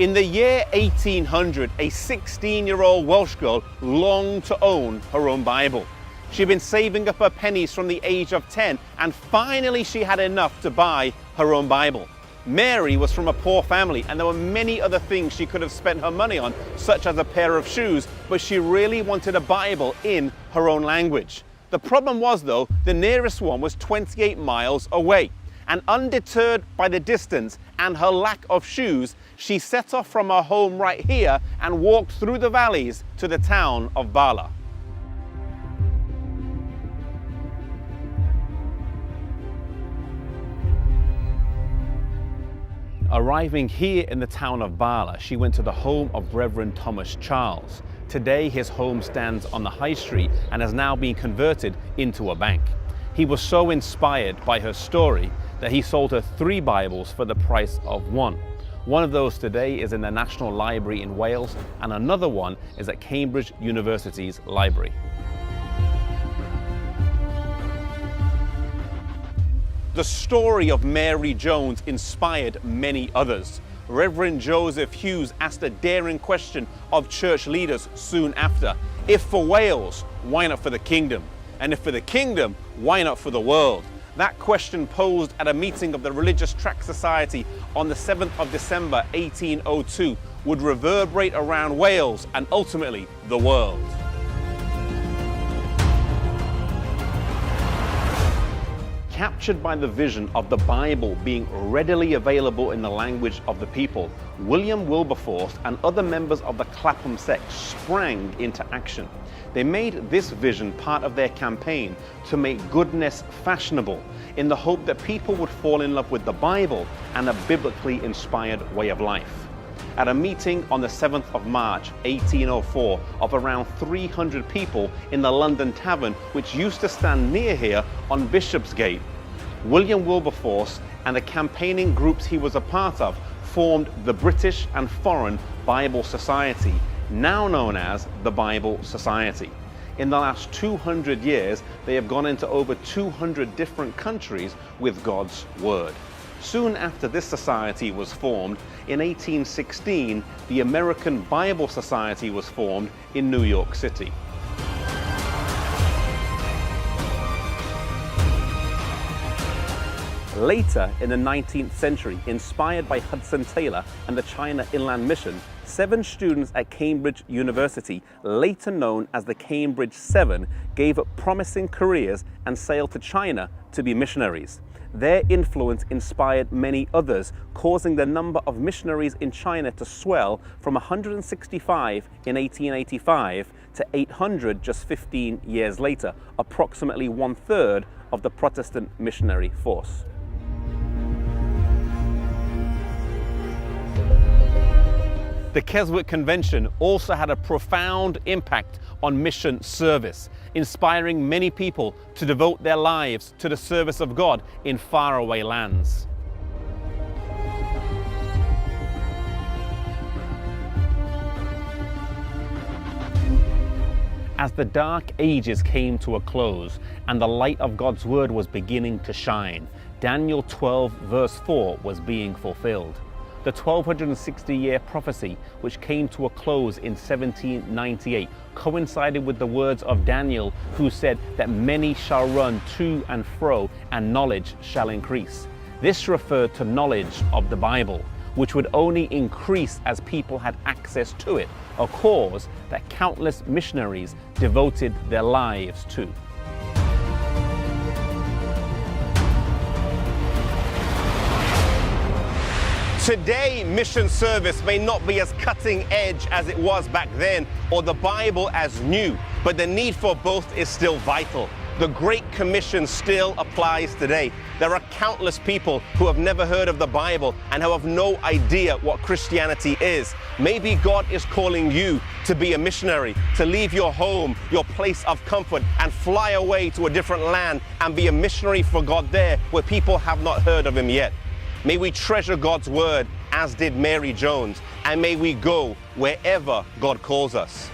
In the year 1800, a 16-year-old Welsh girl longed to own her own Bible. She'd been saving up her pennies from the age of 10, and finally she had enough to buy her own Bible. Mary was from a poor family, and there were many other things she could have spent her money on, such as a pair of shoes, but she really wanted a Bible in her own language. The problem was, though, the nearest one was 28 miles away. And undeterred by the distance and her lack of shoes, she set off from her home right here and walked through the valleys to the town of Bala. Arriving here in the town of Bala, she went to the home of Reverend Thomas Charles. Today his home stands on the high street and has now been converted into a bank. He was so inspired by her story that he sold her 3 Bibles for the price of 1. One of those today is in the National Library in Wales, and another one is at Cambridge University's library. The story of Mary Jones inspired many others. Reverend Joseph Hughes asked a daring question of church leaders soon after. If for Wales, why not for the kingdom? And if for the kingdom, why not for the world? That question posed at a meeting of the Religious Tract Society on the 7th of December 1802 would reverberate around Wales and ultimately the world. Captured by the vision of the Bible being readily available in the language of the people, William Wilberforce and other members of the Clapham sect sprang into action. They made this vision part of their campaign to make goodness fashionable, in the hope that people would fall in love with the Bible and a biblically inspired way of life. At a meeting on the 7th of March 1804 of around 300 people in the London Tavern, which used to stand near here on Bishopsgate, William Wilberforce and the campaigning groups he was a part of formed the British and Foreign Bible Society, now known as the Bible Society. In the last 200 years, they have gone into over 200 different countries with God's Word. Soon after this society was formed, in 1816, the American Bible Society was formed in New York City. Later in the 19th century, inspired by Hudson Taylor and the China Inland Mission, 7 students at Cambridge University, later known as the Cambridge 7, gave up promising careers and sailed to China to be missionaries. Their influence inspired many others, causing the number of missionaries in China to swell from 165 in 1885 to 800 just 15 years later, approximately 1/3 of the Protestant missionary force. The Keswick Convention also had a profound impact on mission service, inspiring many people to devote their lives to the service of God in faraway lands. As the Dark Ages came to a close and the light of God's Word was beginning to shine, Daniel 12 verse 4 was being fulfilled. The 1260-year prophecy, which came to a close in 1798, coincided with the words of Daniel, who said that many shall run to and fro, and knowledge shall increase. This referred to knowledge of the Bible, which would only increase as people had access to it, a cause that countless missionaries devoted their lives to. Today, mission service may not be as cutting edge as it was back then, or the Bible as new, but the need for both is still vital. The Great Commission still applies today. There are countless people who have never heard of the Bible and who have no idea what Christianity is. Maybe God is calling you to be a missionary, to leave your home, your place of comfort, and fly away to a different land and be a missionary for God there where people have not heard of Him yet. May we treasure God's Word as did Mary Jones, and may we go wherever God calls us.